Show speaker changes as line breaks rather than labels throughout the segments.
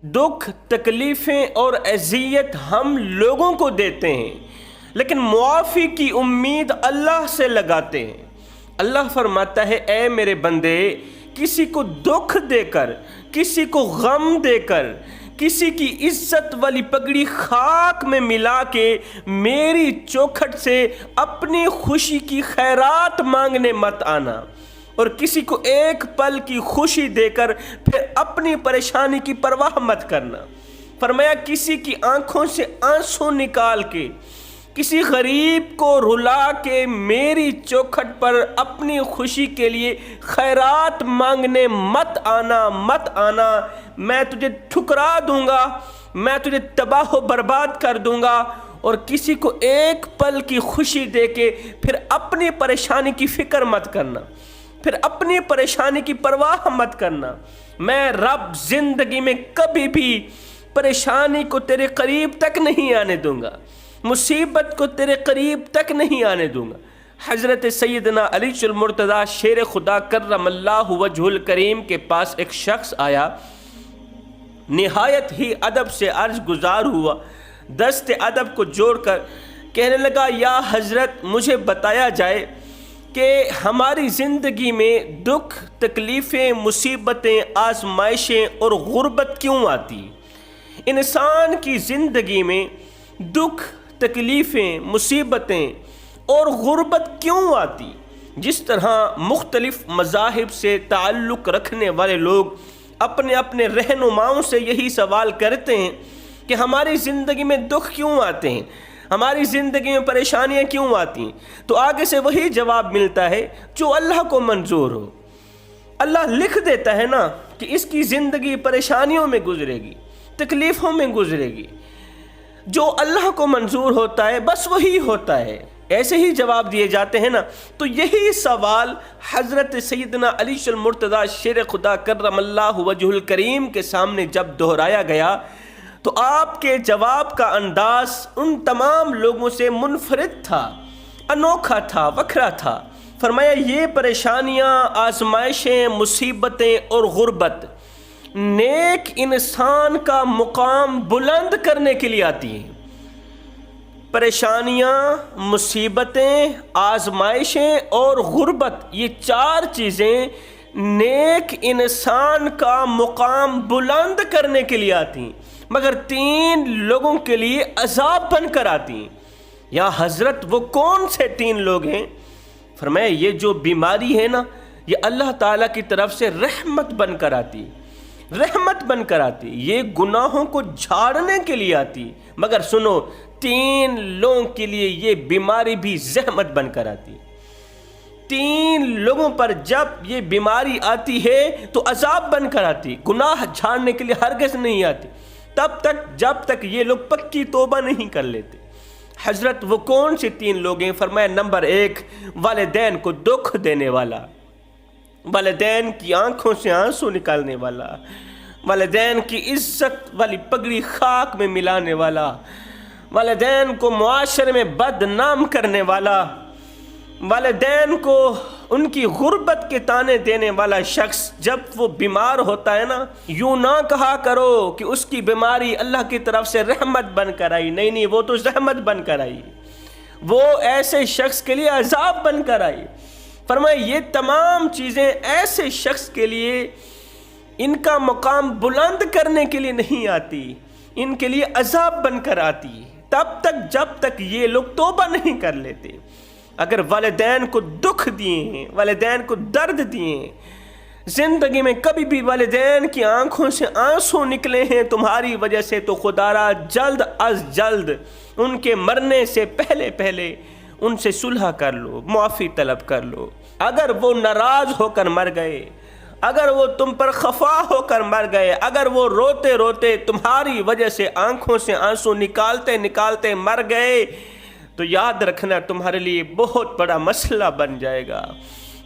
دکھ تکلیفیں اور اذیت ہم لوگوں کو دیتے ہیں، لیکن معافی کی امید اللہ سے لگاتے ہیں۔ اللہ فرماتا ہے اے میرے بندے، کسی کو دکھ دے کر، کسی کو غم دے کر، کسی کی عزت والی پگڑی خاک میں ملا کے میری چوکھٹ سے اپنی خوشی کی خیرات مانگنے مت آنا، اور کسی کو ایک پل کی خوشی دے کر پھر اپنی پریشانی کی پرواہ مت کرنا۔ فرمایا کسی کی آنکھوں سے آنسو نکال کے، کسی غریب کو رلا کے میری چوکھٹ پر اپنی خوشی کے لیے خیرات مانگنے مت آنا، میں تجھے ٹھکرا دوں گا، میں تجھے تباہ و برباد کر دوں گا۔ اور کسی کو ایک پل کی خوشی دے کے پھر اپنی پریشانی کی فکر مت کرنا، پھر اپنی پریشانی کی پرواہ مت کرنا۔ میں رب زندگی میں کبھی بھی پریشانی کو تیرے قریب تک نہیں آنے دوں گا، مصیبت کو تیرے قریب تک نہیں آنے دوں گا۔ حضرت سیدنا علی المرتضیٰ شیر خدا کرم اللہ وجہ الکریم کے پاس ایک شخص آیا، نہایت ہی ادب سے عرض گزار ہوا، دست ادب کو جوڑ کر کہنے لگا یا حضرت مجھے بتایا جائے کہ ہماری زندگی میں دکھ تکلیفیں مصیبتیں آزمائشیں اور غربت کیوں آتی؟ انسان کی زندگی میں دکھ تکلیفیں مصیبتیں اور غربت کیوں آتی؟ جس طرح مختلف مذاہب سے تعلق رکھنے والے لوگ اپنے اپنے رہنماؤں سے یہی سوال کرتے ہیں کہ ہماری زندگی میں دکھ کیوں آتے ہیں، ہماری زندگی میں پریشانیاں کیوں آتی ہیں، تو آگے سے وہی جواب ملتا ہے جو اللہ کو منظور ہو۔ اللہ لکھ دیتا ہے نا کہ اس کی زندگی پریشانیوں میں گزرے گی، تکلیفوں میں گزرے گی، جو اللہ کو منظور ہوتا ہے بس وہی ہوتا ہے، ایسے ہی جواب دیے جاتے ہیں نا۔ تو یہی سوال حضرت سیدنا علی المرتضیٰ شیر خدا کرم اللہ وجہ الکریم کے سامنے جب دہرایا گیا تو آپ کے جواب کا انداز ان تمام لوگوں سے منفرد تھا، انوکھا تھا، وکھرا تھا۔ فرمایا یہ پریشانیاں، آزمائشیں، مصیبتیں اور غربت نیک انسان کا مقام بلند کرنے کے لیے آتی ہیں۔ پریشانیاں، مصیبتیں، آزمائشیں اور غربت، یہ چار چیزیں نیک انسان کا مقام بلند کرنے کے لیے آتی ہیں، مگر تین لوگوں کے لیے عذاب بن کر آتی ہیں۔ یا حضرت وہ کون سے تین لوگ ہیں؟ فرمایا یہ جو بیماری ہے نا، یہ اللہ تعالیٰ کی طرف سے رحمت بن کر آتی، رحمت بن کر آتی، یہ گناہوں کو جھاڑنے کے لیے آتی، مگر سنو تین لوگوں کے لیے یہ بیماری بھی زحمت بن کر آتی۔ تین لوگوں پر جب یہ بیماری آتی ہے تو عذاب بن کر آتی، گناہ جھاڑنے کے لیے ہرگز نہیں آتی تب تک جب تک یہ لوگ پکی توبہ نہیں کر لیتے۔ حضرت وہ کون سے تین لوگ ہیں؟ فرمایا نمبر ایک، والدین کو دکھ دینے والا، والدین کی آنکھوں سے آنسو نکالنے والا، والدین کی عزت والی پگڑی خاک میں ملانے والا، والدین کو معاشرے میں بدنام کرنے والا، والدین کو ان کی غربت کے تانے دینے والا شخص جب وہ بیمار ہوتا ہے نا، یوں نہ کہا کرو کہ اس کی بیماری اللہ کی طرف سے رحمت بن کر آئی، نہیں، وہ تو زحمت بن کر آئی، وہ ایسے شخص کے لیے عذاب بن کر آئی۔ فرمایا یہ تمام چیزیں ایسے شخص کے لیے ان کا مقام بلند کرنے کے لیے نہیں آتی، ان کے لیے عذاب بن کر آتی تب تک جب تک یہ لوگ توبہ نہیں کر لیتے۔ اگر والدین کو دکھ دیے ہیں، والدین کو درد دیے ہیں، زندگی میں کبھی بھی والدین کی آنکھوں سے آنسو نکلے ہیں تمہاری وجہ سے، تو خدارا جلد از جلد ان کے مرنے سے پہلے ان سے صلح کر لو، معافی طلب کر لو۔ اگر وہ ناراض ہو کر مر گئے، اگر وہ تم پر خفا ہو کر مر گئے، اگر وہ روتے روتے تمہاری وجہ سے آنکھوں سے آنسو نکالتے مر گئے، تو یاد رکھنا تمہارے لیے بہت بڑا مسئلہ بن جائے گا،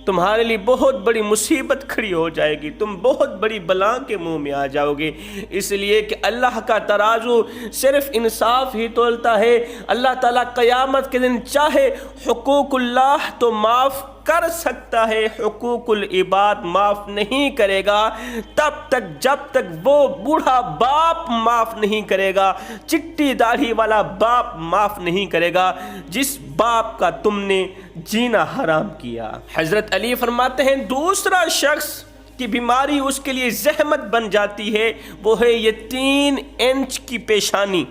تمہارے لیے بہت بڑی مصیبت کھڑی ہو جائے گی، تم بہت بڑی بلا کے منہ میں آ جاؤ گے، اس لیے کہ اللہ کا ترازو صرف انصاف ہی تولتا ہے۔ اللہ تعالیٰ قیامت کے دن چاہے حقوق اللہ تو معاف کر سکتا ہے حقوق العباد معاف نہیں کرے گا تب تک جب تک وہ بوڑھا باپ معاف نہیں کرے گا، چٹی داڑھی والا باپ معاف نہیں کرے گا جس باپ کا تم نے جینا حرام کیا۔ حضرت علی فرماتے ہیں دوسرا شخص کی بیماری اس کے لیے زحمت بن جاتی ہے، وہ ہے یہ 3 انچ کی پیشانی،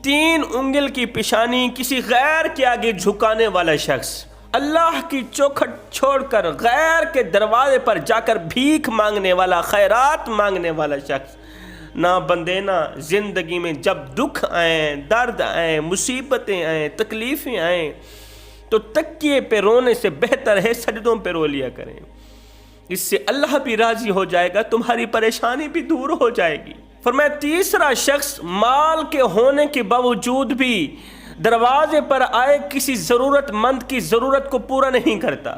3 انگل کی پیشانی کسی غیر کے آگے جھکانے والا شخص، اللہ کی چوکھٹ چھوڑ کر غیر کے دروازے پر جا کر بھیک مانگنے والا، خیرات مانگنے والا شخص۔ نہ بندے نہ زندگی میں جب دکھ آئیں، درد آئیں، مصیبتیں آئیں، تکلیفیں آئیں تو تکیے پہ رونے سے بہتر ہے سجدوں پہ رو لیا کریں، اس سے اللہ بھی راضی ہو جائے گا، تمہاری پریشانی بھی دور ہو جائے گی۔ فرمایا تیسرا شخص مال کے ہونے کے باوجود بھی دروازے پر آئے کسی ضرورت مند کی ضرورت کو پورا نہیں کرتا،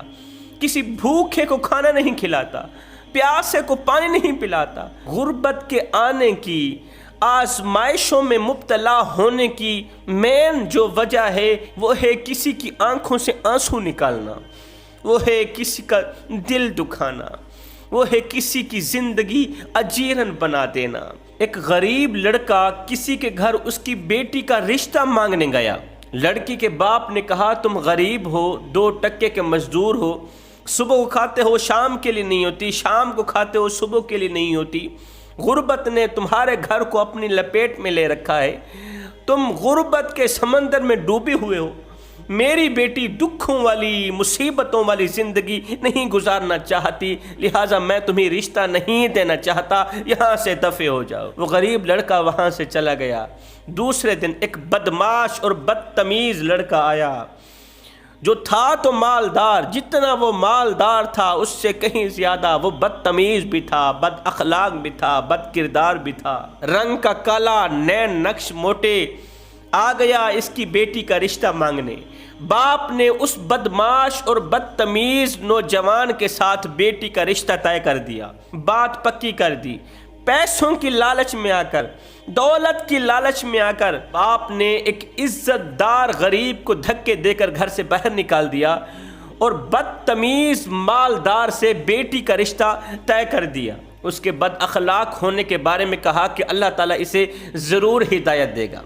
کسی بھوکے کو کھانا نہیں کھلاتا، پیاسے کو پانی نہیں پلاتا۔ غربت کے آنے کی، آزمائشوں میں مبتلا ہونے کی مین جو وجہ ہے وہ ہے کسی کی آنکھوں سے آنسو نکالنا، وہ ہے کسی کا دل دکھانا، وہ ہے کسی کی زندگی اجیرن بنا دینا۔ ایک غریب لڑکا کسی کے گھر اس کی بیٹی کا رشتہ مانگنے گیا، لڑکی کے باپ نے کہا تم غریب ہو، 2 ٹکے کے مزدور ہو، صبح کو کھاتے ہو شام کے لیے نہیں ہوتی، شام کو کھاتے ہو صبح کے لیے نہیں ہوتی، غربت نے تمہارے گھر کو اپنی لپیٹ میں لے رکھا ہے، تم غربت کے سمندر میں ڈوبے ہوئے ہو، میری بیٹی دکھوں والی مصیبتوں والی زندگی نہیں گزارنا چاہتی، لہٰذا میں تمہیں رشتہ نہیں دینا چاہتا، یہاں سے دفع ہو جاؤ۔ وہ غریب لڑکا وہاں سے چلا گیا۔ دوسرے دن ایک بدمعاش اور بدتمیز لڑکا آیا جو تھا تو مالدار، جتنا وہ مالدار تھا اس سے کہیں زیادہ وہ بدتمیز بھی تھا، بد اخلاق بھی تھا، بد کردار بھی تھا، رنگ کا کالا، نین نقش موٹے، آ گیا اس کی بیٹی کا رشتہ مانگنے۔ باپ نے اس بدمعاش اور بدتمیز نوجوان کے ساتھ بیٹی کا رشتہ طے کر دیا، بات پکی کر دی۔ پیسوں کی لالچ میں آ کر، دولت کی لالچ میں آ کر باپ نے ایک عزت دار غریب کو دھکے دے کر گھر سے باہر نکال دیا اور بدتمیز مالدار سے بیٹی کا رشتہ طے کر دیا۔ اس کے بد اخلاق ہونے کے بارے میں کہا کہ اللہ تعالیٰ اسے ضرور ہدایت دے گا،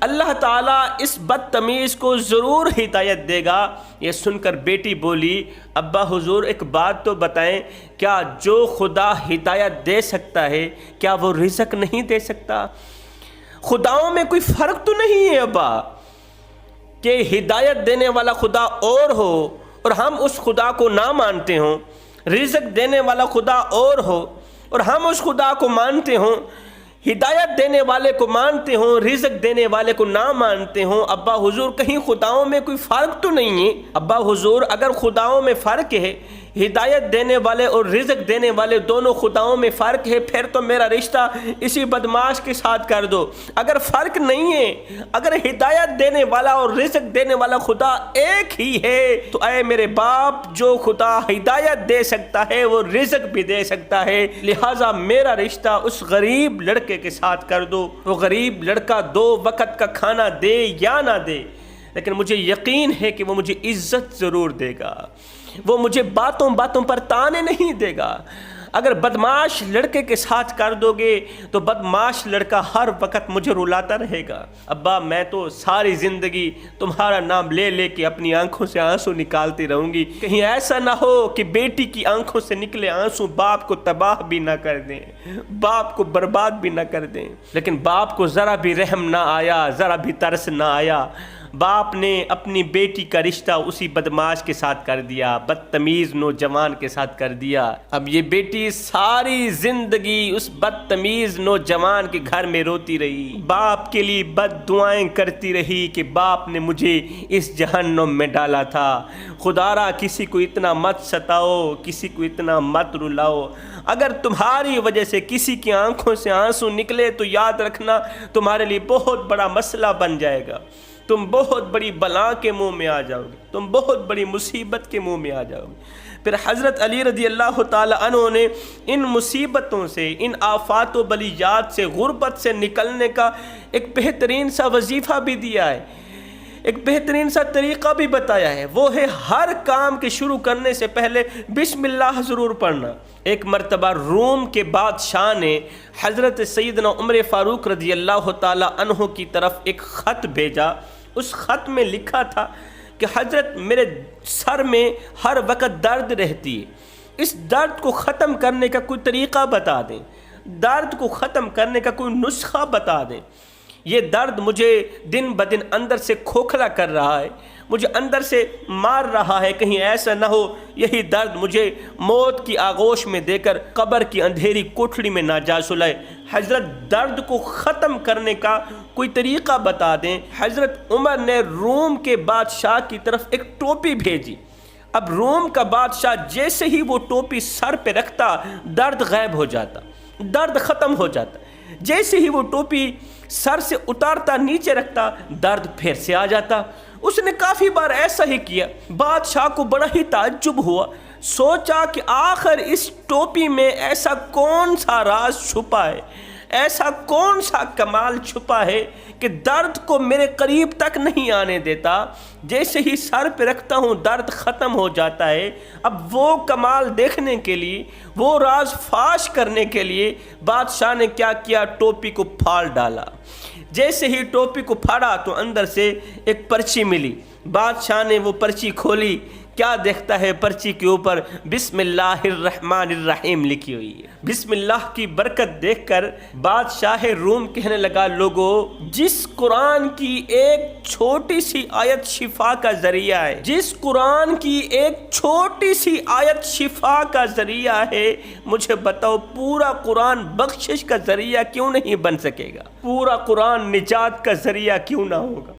اللہ تعالیٰ اس بدتمیز کو ضرور ہدایت دے گا۔ یہ سن کر بیٹی بولی ابا حضور ایک بات تو بتائیں، کیا جو خدا ہدایت دے سکتا ہے کیا وہ رزق نہیں دے سکتا؟ خداؤں میں کوئی فرق تو نہیں ہے ابا کہ ہدایت دینے والا خدا اور ہو اور ہم اس خدا کو نہ مانتے ہوں، رزق دینے والا خدا اور ہو اور ہم اس خدا کو مانتے ہوں، ہدایت دینے والے کو مانتے ہوں، رزق دینے والے کو نہ مانتے ہوں۔ ابا حضور کہیں خداؤں میں کوئی فرق تو نہیں ہے؟ ابا حضور اگر خداؤں میں فرق ہے، ہدایت دینے والے اور رزق دینے والے دونوں خداؤں میں فرق ہے، پھر تو میرا رشتہ اسی بدمعاش کے ساتھ کر دو۔ اگر فرق نہیں ہے، اگر ہدایت دینے والا اور رزق دینے والا خدا ایک ہی ہے تو اے میرے باپ، جو خدا ہدایت دے سکتا ہے وہ رزق بھی دے سکتا ہے، لہٰذا میرا رشتہ اس غریب لڑکے کے ساتھ کر دو۔ وہ غریب لڑکا 2 وقت کا کھانا دے یا نہ دے، لیکن مجھے یقین ہے کہ وہ مجھے عزت ضرور دے گا، وہ مجھے باتوں باتوں پر تانے نہیں دے گا۔ اگر بدمعاش لڑکے کے ساتھ کر دو گے تو بدمعاش لڑکا ہر وقت مجھے رلاتا رہے گا۔ ابا میں تو ساری زندگی تمہارا نام لے لے کے اپنی آنکھوں سے آنسو نکالتی رہوں گی، کہیں ایسا نہ ہو کہ بیٹی کی آنکھوں سے نکلے آنسو باپ کو تباہ بھی نہ کر دیں، باپ کو برباد بھی نہ کر دیں۔ لیکن باپ کو ذرا بھی رحم نہ آیا، ذرا بھی ترس نہ آیا، باپ نے اپنی بیٹی کا رشتہ اسی بدمعاش کے ساتھ کر دیا، بدتمیز نوجوان کے ساتھ کر دیا۔ اب یہ بیٹی ساری زندگی اس بدتمیز نوجوان کے گھر میں روتی رہی، باپ کے لیے بد دعائیں کرتی رہی کہ باپ نے مجھے اس جہنم میں ڈالا تھا، خدارا کسی کو اتنا مت ستاؤ، کسی کو اتنا مت رلاؤ۔ اگر تمہاری وجہ سے کسی کی آنکھوں سے آنسو نکلے تو یاد رکھنا تمہارے لیے بہت بڑا مسئلہ بن جائے گا، تم بہت بڑی بلا کے منہ میں آ جاؤ گے، تم بہت بڑی مصیبت کے منہ میں آ جاؤ گے۔ پھر حضرت علی رضی اللہ تعالی عنہ نے ان مصیبتوں سے، ان آفات و بلیات سے، غربت سے نکلنے کا ایک بہترین سا وظیفہ بھی دیا ہے ایک بہترین سا طریقہ بھی بتایا ہے، وہ ہے ہر کام کے شروع کرنے سے پہلے بسم اللہ ضرور پڑھنا۔ ایک مرتبہ روم کے بادشاہ نے حضرت سیدنا عمر فاروق رضی اللہ تعالی عنہ کی طرف ایک خط بھیجا۔ اس خط میں لکھا تھا کہ حضرت میرے سر میں ہر وقت درد رہتی ہے، اس درد کو ختم کرنے کا کوئی طریقہ بتا دیں، درد کو ختم کرنے کا کوئی نسخہ بتا دیں۔ یہ درد مجھے دن بدن اندر سے کھوکھلا کر رہا ہے، مجھے اندر سے مار رہا ہے، کہیں ایسا نہ ہو یہی درد مجھے موت کی آغوش میں دے کر قبر کی اندھیری کوٹھڑی میں نہ جا سلائے۔ حضرت درد کو ختم کرنے کا کوئی طریقہ بتا دیں۔ حضرت عمر نے روم کے بادشاہ کی طرف ایک ٹوپی بھیجی۔ اب روم کا بادشاہ جیسے ہی وہ ٹوپی سر پہ رکھتا درد غائب ہو جاتا، درد ختم ہو جاتا۔ جیسے ہی وہ ٹوپی سر سے اتارتا نیچے رکھتا درد پھر سے آ جاتا۔ اس نے کافی بار ایسا ہی کیا۔ بادشاہ کو بڑا ہی تعجب ہوا، سوچا کہ آخر اس ٹوپی میں ایسا کون سا راز چھپا ہے، ایسا کون سا کمال چھپا ہے کہ درد کو میرے قریب تک نہیں آنے دیتا، جیسے ہی سر پہ رکھتا ہوں درد ختم ہو جاتا ہے۔ اب وہ کمال دیکھنے کے لیے، وہ راز فاش کرنے کے لیے بادشاہ نے کیا کیا، ٹوپی کو پھاڑ ڈالا۔ جیسے ہی ٹوپی کو پھاڑا تو اندر سے ایک پرچی ملی۔ بادشاہ نے وہ پرچی کھولی، کیا دیکھتا ہے پرچی کے اوپر بسم اللہ الرحمن الرحیم لکھی ہوئی ہے۔ بسم اللہ کی برکت دیکھ کر بادشاہ روم کہنے لگا، لوگو جس قرآن کی ایک چھوٹی سی آیت شفا کا ذریعہ ہے، جس قرآن کی ایک چھوٹی سی آیت شفا کا ذریعہ ہے، مجھے بتاؤ پورا قرآن بخشش کا ذریعہ کیوں نہیں بن سکے گا، پورا قرآن نجات کا ذریعہ کیوں نہ ہوگا۔